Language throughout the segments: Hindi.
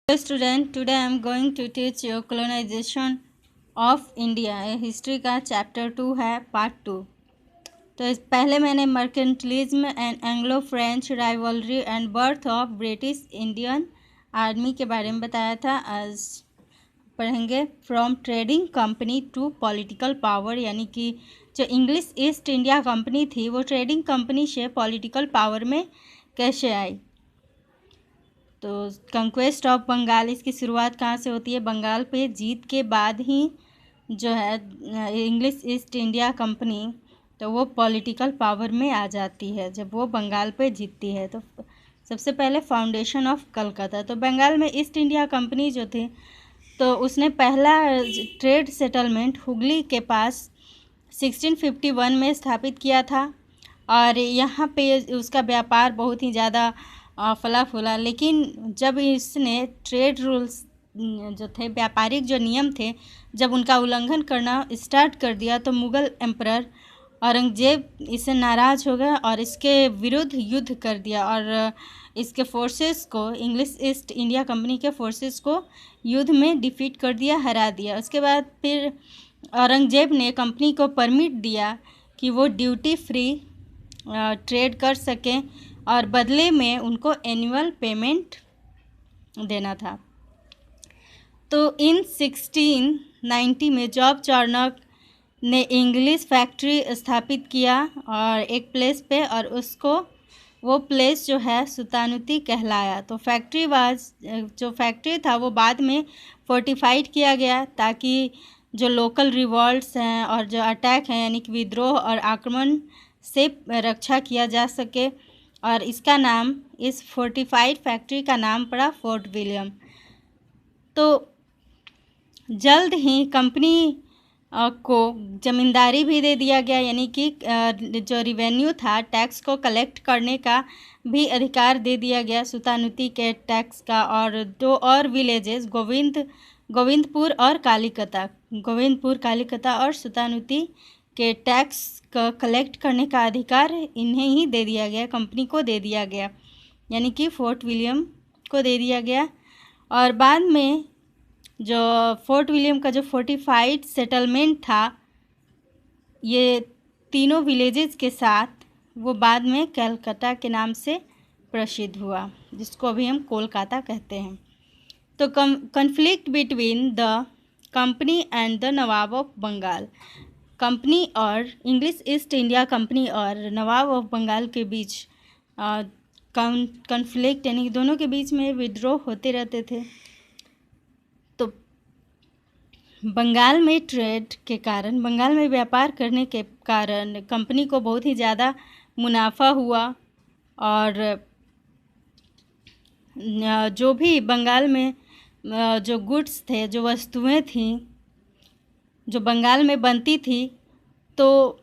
Hello student, today I am going to teach you colonization of India। History का चैप्टर 2 है पार्ट 2। तो इस पहले मैंने mercantilism and Anglo French rivalry and birth of British Indian army के बारे में बताया था। आज पढ़ेंगे from trading company to political power, यानी कि जो इंग्लिश ईस्ट इंडिया कंपनी थी वो ट्रेडिंग कंपनी से पॉलिटिकल पावर में कैसे आई। तो कंक्वेस्ट ऑफ बंगाल, इसकी शुरुआत कहाँ से होती है? बंगाल पे जीत के बाद ही जो है इंग्लिश ईस्ट इंडिया कंपनी तो वो पॉलिटिकल पावर में आ जाती है जब वो बंगाल पे जीतती है। तो सबसे पहले फाउंडेशन ऑफ कलकत्ता, तो बंगाल में ईस्ट इंडिया कंपनी जो थी तो उसने पहला ट्रेड सेटलमेंट हुगली के पास 1651 में स्थापित किया था और यहाँ पे उसका व्यापार बहुत ही ज़्यादा फला फूला। लेकिन जब इसने ट्रेड रूल्स जो थे, व्यापारिक जो नियम थे, जब उनका उल्लंघन करना स्टार्ट कर दिया तो मुग़ल एम्परर औरंगजेब इससे नाराज़ हो गया और इसके विरुद्ध युद्ध कर दिया और इसके फोर्सेस को, इंग्लिश ईस्ट इंडिया कंपनी के फोर्सेस को युद्ध में डिफीट कर दिया, हरा दिया। उसके बाद फिर औरंगजेब ने कंपनी को परमिट दिया कि वो ड्यूटी फ्री ट्रेड कर सकें और बदले में उनको एनुअल पेमेंट देना था। तो इन 1690 में जॉब चार्नक ने इंग्लिश फैक्ट्री स्थापित किया और एक प्लेस पे, और उसको वो प्लेस जो है सुल्तानुती कहलाया। तो जो फैक्ट्री था वो बाद में फोर्टिफाइड किया गया ताकि जो लोकल रिवॉल्ट्स हैं और जो अटैक हैं यानी कि विद्रोह और आक्रमण से रक्षा किया जा सके, और इसका नाम, इस फोर्टिफाइड फैक्ट्री का नाम पड़ा फोर्ट विलियम। तो जल्द ही कंपनी को ज़मींदारी भी दे दिया गया, यानी कि जो रिवेन्यू था टैक्स को कलेक्ट करने का भी अधिकार दे दिया गया, सुल्तानुती के टैक्स का। और दो और विलेजेस गोविंदपुर और कालीकता और सुल्तानुती के टैक्स का कलेक्ट करने का अधिकार इन्हें ही दे दिया गया, कंपनी को दे दिया गया, यानी कि फोर्ट विलियम को दे दिया गया। और बाद में जो फोर्ट विलियम का जो फोर्टिफाइड सेटलमेंट था ये तीनों विलेजेस के साथ, वो बाद में कलकत्ता के नाम से प्रसिद्ध हुआ, जिसको अभी हम कोलकाता कहते हैं। तो conflict between the company and the nawab of Bengal, company और इंग्लिश ईस्ट इंडिया कंपनी और नवाब ऑफ बंगाल के बीच कॉन्फ्लिक्ट, यानी दोनों के बीच में विद्रोह होते रहते थे। तो बंगाल में ट्रेड के कारण, बंगाल में व्यापार करने के कारण कंपनी को बहुत ही ज़्यादा मुनाफा हुआ और जो भी बंगाल में जो गुड्स थे, जो वस्तुएं थीं जो बंगाल में बनती थी, तो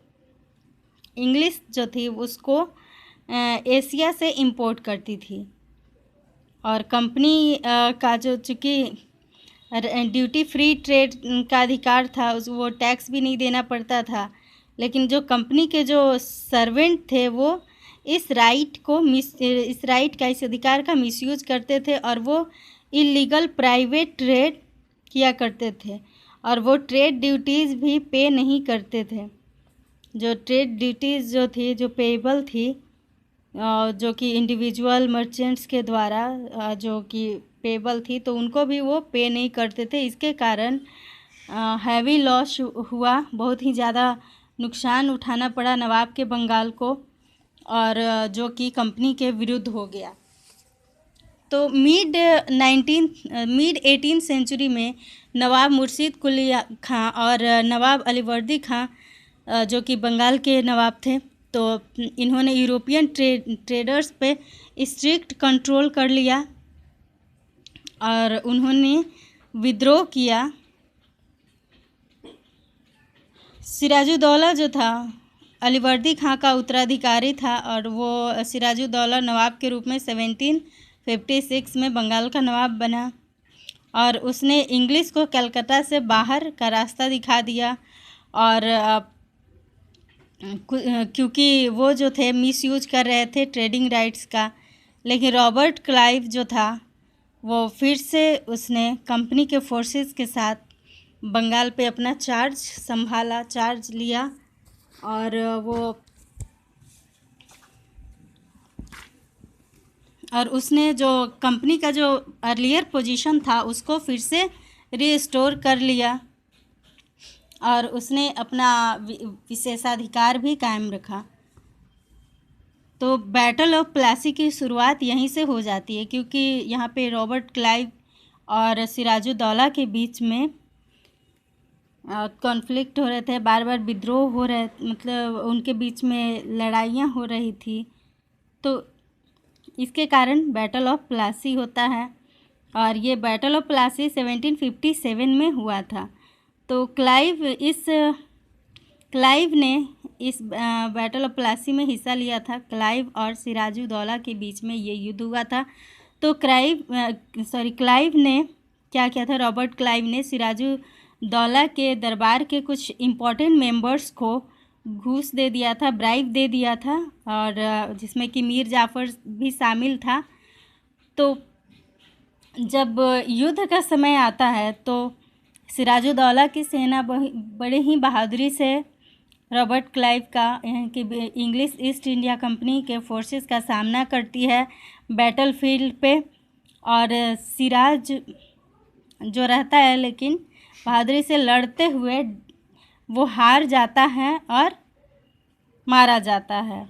इंग्लिश जो थी उसको एशिया से इंपोर्ट करती थी। और कंपनी का जो चूँकि ड्यूटी फ्री ट्रेड का अधिकार था, वो टैक्स भी नहीं देना पड़ता था, लेकिन जो कंपनी के जो सर्वेंट थे वो इस अधिकार का मिसयूज करते थे और वो इलीगल प्राइवेट ट्रेड किया करते थे और वो ट्रेड ड्यूटीज़ भी पे नहीं करते थे। जो ट्रेड ड्यूटीज़ जो थी, जो पेएबल थी, जो कि इंडिविजुअल मर्चेंट्स के द्वारा जो कि पेएबल थी, तो उनको भी वो पे नहीं करते थे। इसके कारण हैवी लॉस हुआ, बहुत ही ज़्यादा नुकसान उठाना पड़ा नवाब के बंगाल को, और जो कि कंपनी के विरुद्ध हो गया। तो मिड 18th सेंचुरी में नवाब मुर्शिद कुली खां और नवाब अलीवर्दी खां जो कि बंगाल के नवाब थे, तो इन्होंने यूरोपियन ट्रेडर्स पे स्ट्रिक्ट कंट्रोल कर लिया और उन्होंने विद्रोह किया। सिराजुद्दौला जो था अलीवर्दी खां का उत्तराधिकारी था और वो सिराजुद्दौला नवाब के रूप में 1756 में बंगाल का नवाब बना और उसने इंग्लिश को कलकत्ता से बाहर का रास्ता दिखा दिया। और क्योंकि वो जो थे मिसयूज कर रहे थे ट्रेडिंग राइट्स का, लेकिन रॉबर्ट क्लाइव जो था वो फिर से उसने कंपनी के फोर्सेस के साथ बंगाल पे अपना चार्ज लिया और उसने जो कंपनी का जो अर्लियर पोजीशन था उसको फिर से रीस्टोर कर लिया और उसने अपना विशेषाधिकार भी कायम रखा। तो बैटल ऑफ प्लासी की शुरुआत यहीं से हो जाती है, क्योंकि यहाँ पे रॉबर्ट क्लाइव और सिराजुद्दौला के बीच में कॉन्फ्लिक्ट हो रहे थे, बार बार विद्रोह हो रहे, मतलब उनके बीच में लड़ाइयाँ हो रही थी। तो इसके कारण बैटल ऑफ प्लासी होता है और ये बैटल ऑफ प्लासी 1757 में हुआ था। तो क्लाइव ने इस बैटल ऑफ प्लासी में हिस्सा लिया था। क्लाइव और सिराजुद्दौला के बीच में ये युद्ध हुआ था। तो क्लाइव ने क्या किया था, रॉबर्ट क्लाइव ने सिराजुद्दौला के दरबार के कुछ इम्पोर्टेंट मेंबर्स को घूस दे दिया था, ब्राइब दे दिया था, और जिसमें कि मीर जाफ़र भी शामिल था। तो जब युद्ध का समय आता है तो सिराजुद्दौला की सेना बड़े ही बहादुरी से रॉबर्ट क्लाइव का इंग्लिश ईस्ट इंडिया कंपनी के फोर्सेस का सामना करती है बैटलफील्ड पे, और सिराज जो रहता है लेकिन बहादुरी से लड़ते हुए वो हार जाता है और मारा जाता है।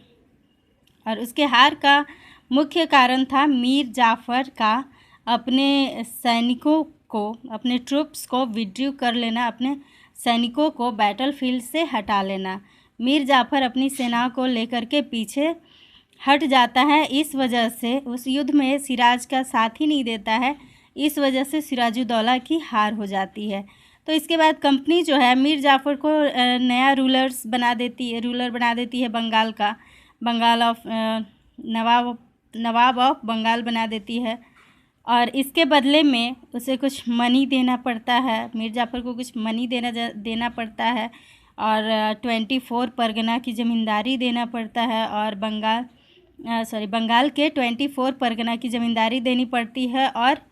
और उसके हार का मुख्य कारण था मीर जाफ़र का अपने सैनिकों को, अपने ट्रूप्स को विड्रू कर लेना, अपने सैनिकों को बैटलफील्ड से हटा लेना। मीर जाफ़र अपनी सेना को लेकर के पीछे हट जाता है। इस वजह से उस युद्ध में सिराज का साथ ही नहीं देता है, इस वजह से सिराजुद्दौला की हार हो जाती है। तो इसके बाद कंपनी जो है मीर जाफ़र को नया रूलर बना देती है बंगाल का, नवाब ऑफ बंगाल बना देती है, और इसके बदले में उसे कुछ मनी देना पड़ता है, मीर जाफ़र को कुछ मनी देना पड़ता है, और 24 परगना की ज़मींदारी देना पड़ता है, और बंगाल के 24 परगना की ज़मींदारी देनी पड़ती है, और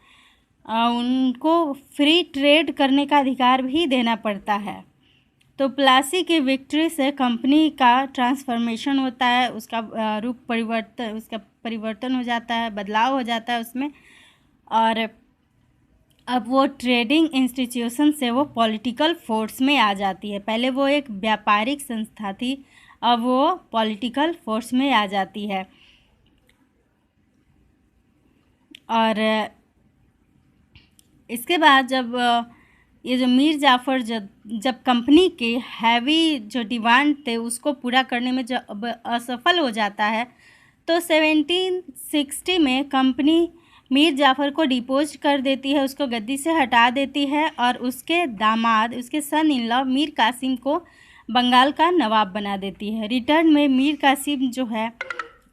उनको फ्री ट्रेड करने का अधिकार भी देना पड़ता है। तो प्लासी की विक्ट्री से कंपनी का ट्रांसफॉर्मेशन होता है, उसका परिवर्तन हो जाता है, बदलाव हो जाता है उसमें, और अब वो ट्रेडिंग इंस्टीट्यूशन से वो पॉलिटिकल फोर्स में आ जाती है। पहले वो एक व्यापारिक संस्था थी, अब वो पॉलिटिकल फोर्स में आ जाती है। और इसके बाद जब ये जो मीर जाफ़र जब कंपनी के हैवी जो डिमांड थे उसको पूरा करने में जब असफल हो जाता है, तो 1760 में कंपनी मीर जाफ़र को डिपोज कर देती है, उसको गद्दी से हटा देती है, और उसके दामाद, उसके सन इन लॉ मीर कासिम को बंगाल का नवाब बना देती है। रिटर्न में मीर कासिम जो है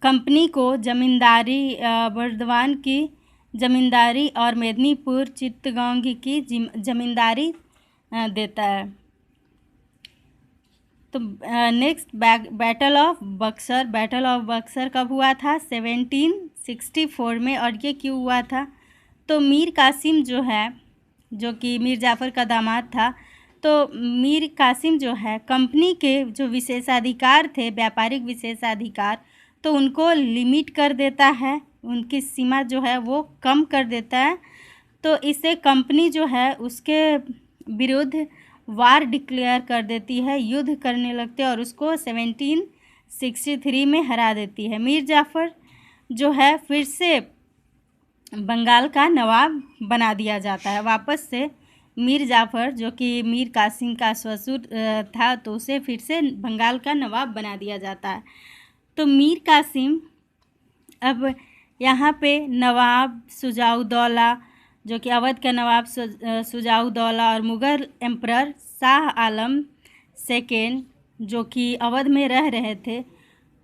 कंपनी को ज़मींदारी, बर्दवान की ज़मींदारी और मेदिनीपुर चित्तगांव की ज़मींदारी देता है। तो नेक्स्ट बैटल ऑफ बक्सर कब हुआ था? 1764 में। और ये क्यों हुआ था? तो मीर कासिम जो है, जो कि मीर जाफ़र का दामाद था, तो मीर कासिम जो है कंपनी के जो विशेषाधिकार थे, व्यापारिक विशेषाधिकार, तो उनको लिमिट कर देता है, उनकी सीमा जो है वो कम कर देता है। तो इससे कंपनी जो है उसके विरुद्ध वार डिक्लेयर कर देती है, युद्ध करने लगते हैं, और उसको 1763 में हरा देती है। मीर जाफ़र जो है फिर से बंगाल का नवाब बना दिया जाता है वापस से। मीर जाफ़र जो कि मीर कासिम का ससुर था, तो उसे फिर से बंगाल का नवाब बना दिया जाता है। तो मीर कासिम अब यहाँ पे नवाब शुजाउद्दौला, जो कि अवध का नवाब शुजाउद्दौला, और मुग़ल एम्परर शाह आलम सेकेंड जो कि अवध में रह रहे थे,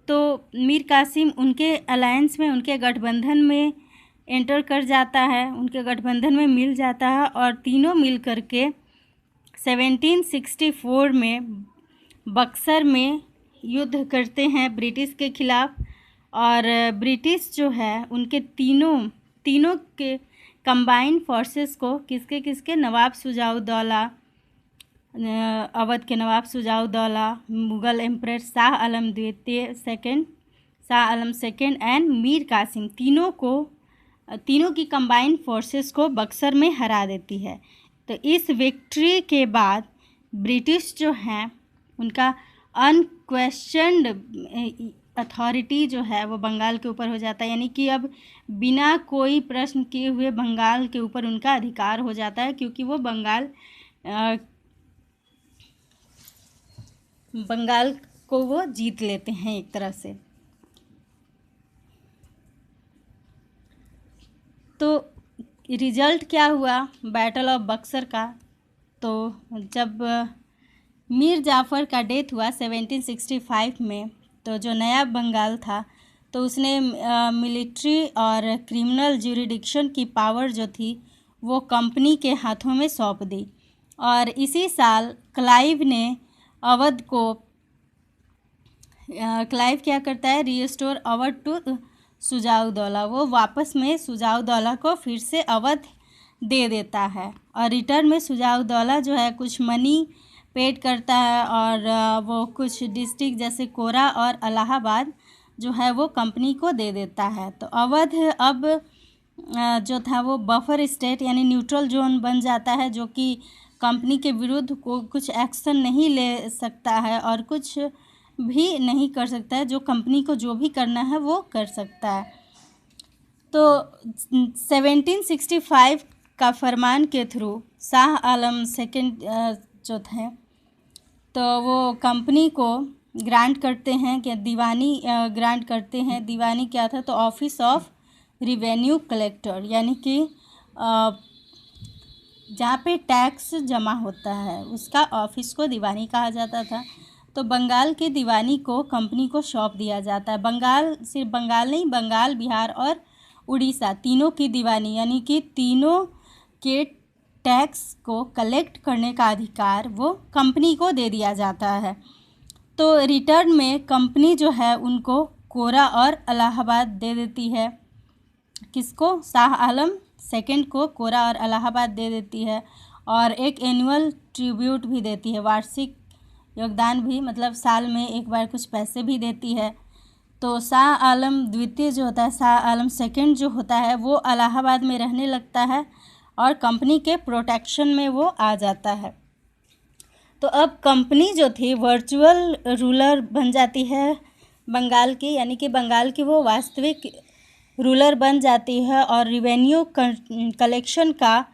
तो मीर कासिम उनके अलायंस में, उनके गठबंधन में एंटर कर जाता है, उनके गठबंधन में मिल जाता है, और तीनों मिल कर के 1764 में बक्सर में युद्ध करते हैं ब्रिटिश के ख़िलाफ़। और ब्रिटिश जो है उनके तीनों के कंबाइंड फोर्सेस को किसके किसके, नवाब शुजाउद्दौला, अवध के नवाब शुजाउद्दौला, मुग़ल एम्परर शाह आलम द्वितीय शाह आलम सेकेंड एंड मीर कासिम, तीनों की कंबाइंड फोर्सेस को बक्सर में हरा देती है। तो इस विक्ट्री के बाद ब्रिटिश जो हैं उनका अनक्वेश्चन्ड अथॉरिटी जो है वो बंगाल के ऊपर हो जाता है, यानी कि अब बिना कोई प्रश्न किए हुए बंगाल के ऊपर उनका अधिकार हो जाता है, क्योंकि वो बंगाल को वो जीत लेते हैं एक तरह से। तो रिजल्ट क्या हुआ बैटल ऑफ बक्सर का? तो जब मीर जाफ़र का डेथ हुआ 1765 में, तो जो नया बंगाल था तो उसने मिलिट्री और क्रिमिनल ज्यूरिडिक्शन की पावर जो थी वो कंपनी के हाथों में सौंप दी। और इसी साल क्लाइव क्या करता है, रीस्टोर अवध टू शुजाउद्दौला, वो वापस में शुजाउद्दौला को फिर से अवध दे देता है। और रिटर्न में शुजाउद्दौला जो है कुछ मनी पेड करता है और वो कुछ डिस्ट्रिक्ट जैसे कोरा और इलाहाबाद जो है वो कंपनी को दे देता है। तो अवध अब जो था वो बफर स्टेट यानी न्यूट्रल जोन बन जाता है, जो कि कंपनी के विरुद्ध को कुछ एक्शन नहीं ले सकता है और कुछ भी नहीं कर सकता है, जो कंपनी को जो भी करना है वो कर सकता है। तो 1765 का फरमान के थ्रू शाह आलम सेकेंड जो थे तो वो कंपनी को ग्रांट करते हैं कि दीवानी ग्रांट करते हैं। दीवानी क्या था? तो ऑफिस ऑफ रिवेन्यू कलेक्टर, यानी कि जहाँ पे टैक्स जमा होता है उसका ऑफिस को दीवानी कहा जाता था। तो बंगाल की दीवानी को कंपनी को सौंप दिया जाता है। सिर्फ बंगाल नहीं, बंगाल, बिहार और उड़ीसा तीनों की दीवानी, यानी कि तीनों के टैक्स को कलेक्ट करने का अधिकार वो कंपनी को दे दिया जाता है। तो रिटर्न में कंपनी जो है उनको कोरा और इलाहाबाद दे देती है। किसको? शाह आलम सेकेंड को कोरा और इलाहाबाद दे देती है और एक एनुअल ट्रिब्यूट भी देती है, वार्षिक योगदान भी, मतलब साल में एक बार कुछ पैसे भी देती है। तो शाह आलम द्वितीय जो होता है, शाह आलम सेकेंड जो होता है वो इलाहाबाद में रहने लगता है और कंपनी के प्रोटेक्शन में वो आ जाता है। तो अब कंपनी जो थी वर्चुअल रूलर बन जाती है बंगाल की, यानी कि बंगाल की वो वास्तविक रूलर बन जाती है और रिवेन्यू कलेक्शन का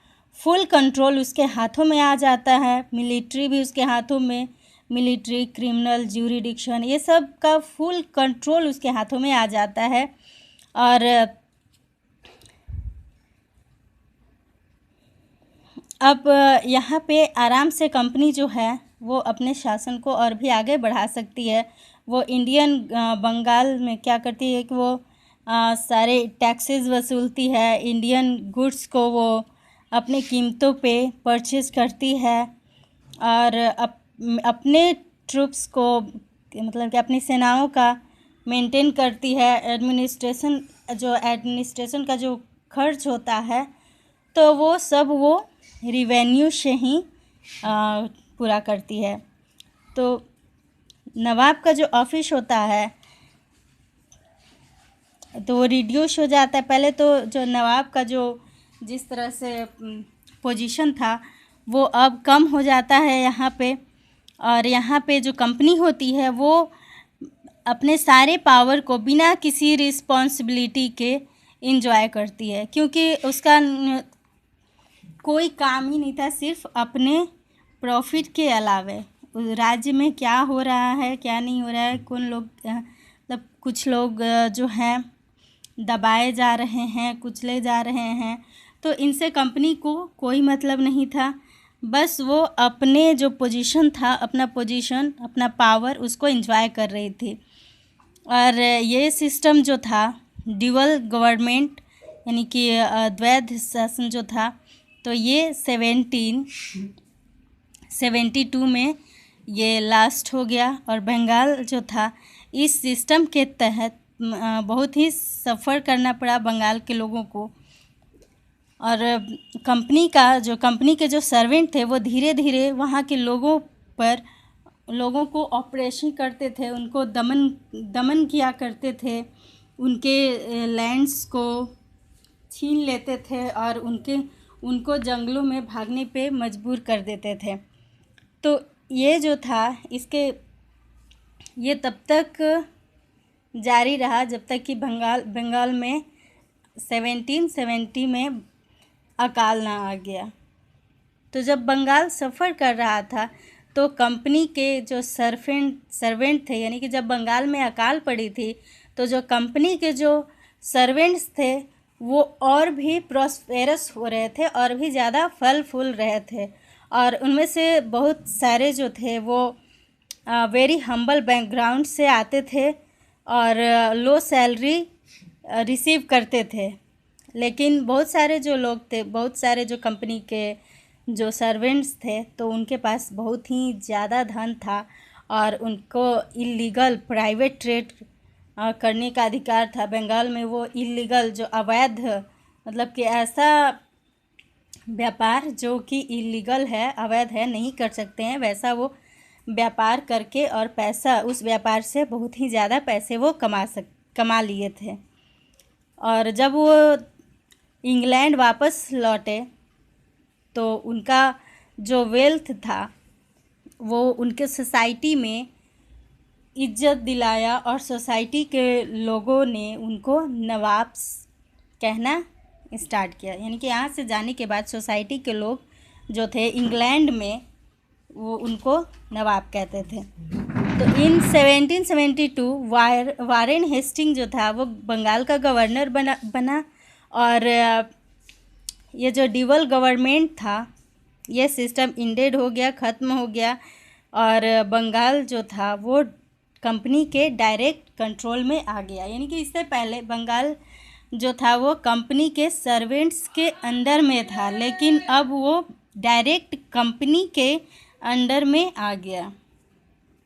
फुल कंट्रोल उसके हाथों में आ जाता है। मिलिट्री भी उसके हाथों में, मिलिट्री, क्रिमिनल ज्यूरिडिक्शन, ये सब का फुल कंट्रोल उसके हाथों में आ जाता है। और अब यहाँ पे आराम से कंपनी जो है वो अपने शासन को और भी आगे बढ़ा सकती है। वो इंडियन बंगाल में क्या करती है कि वो सारे टैक्सेस वसूलती है, इंडियन गुड्स को वो अपने कीमतों पे परचेज करती है और अपने ट्रूप्स को, मतलब कि अपनी सेनाओं का मेंटेन करती है। एडमिनिस्ट्रेशन का जो खर्च होता है तो वो सब वो रिवेन्यू से ही पूरा करती है। तो नवाब का जो ऑफिस होता है तो वो रिड्यूस हो जाता है। पहले तो जो नवाब का जो जिस तरह से पोजीशन था वो अब कम हो जाता है यहाँ पे, और यहाँ पे जो कंपनी होती है वो अपने सारे पावर को बिना किसी रिस्पॉन्सिबिलिटी के इंजॉय करती है, क्योंकि उसका कोई काम ही नहीं था सिर्फ अपने प्रॉफिट के अलावे राज्य में क्या हो रहा है क्या नहीं हो रहा है, कौन लोग मतलब कुछ लोग जो हैं दबाए जा रहे हैं, कुचले जा रहे हैं, तो इनसे कंपनी को कोई मतलब नहीं था। बस वो अपने जो पोजीशन था, अपना पावर उसको एंजॉय कर रही थी। और ये सिस्टम जो था ड्यूअल गवर्नमेंट यानी कि द्वैध शासन जो था, तो ये 1772 में ये लास्ट हो गया। और बंगाल जो था इस सिस्टम के तहत बहुत ही सफ़र करना पड़ा बंगाल के लोगों को। और कंपनी के जो सर्वेंट थे वो धीरे धीरे वहाँ के लोगों को ऑपरेशन करते थे, उनको दमन किया करते थे, उनके लैंड्स को छीन लेते थे और उनको जंगलों में भागने पे मजबूर कर देते थे। तो ये जो था ये तब तक जारी रहा जब तक कि बंगाल में 1770 में अकाल ना आ गया। तो जब बंगाल सफ़र कर रहा था तो कंपनी के जो सर्वेंट थे, यानी कि जब बंगाल में अकाल पड़ी थी तो जो कंपनी के जो सर्वेंट्स थे वो और भी प्रॉस्पेरस हो रहे थे और भी ज़्यादा फल फूल रहे थे। और उनमें से बहुत सारे जो थे वो वेरी हम्बल बैकग्राउंड से आते थे और लो सैलरी रिसीव करते थे। लेकिन बहुत सारे जो लोग थे, बहुत सारे जो कंपनी के जो सर्वेंट्स थे, तो उनके पास बहुत ही ज़्यादा धन था और उनको इलीगल प्राइवेट ट्रेड करने का अधिकार था। बंगाल में वो इलीगल जो अवैध, मतलब कि ऐसा व्यापार जो कि इलीगल है, अवैध है, नहीं कर सकते हैं, वैसा वो व्यापार करके और पैसा, उस व्यापार से बहुत ही ज़्यादा पैसे वो कमा लिए थे। और जब वो इंग्लैंड वापस लौटे तो उनका जो वेल्थ था वो उनके सोसाइटी में इज्जत दिलाया और सोसाइटी के लोगों ने उनको नवाब कहना स्टार्ट किया। यानी कि यहाँ से जाने के बाद सोसाइटी के लोग जो थे इंग्लैंड में वो उनको नवाब कहते थे। तो इन 1772 वारेन हेस्टिंग जो था वो बंगाल का गवर्नर बना और ये जो डिवल गवर्नमेंट था ये सिस्टम इंडेड हो गया, ख़त्म हो गया और बंगाल जो था वो कंपनी के डायरेक्ट कंट्रोल में आ गया। यानी कि इससे पहले बंगाल जो था वो कंपनी के सर्वेंट्स के अंडर में था, लेकिन अब वो डायरेक्ट कंपनी के अंडर में आ गया।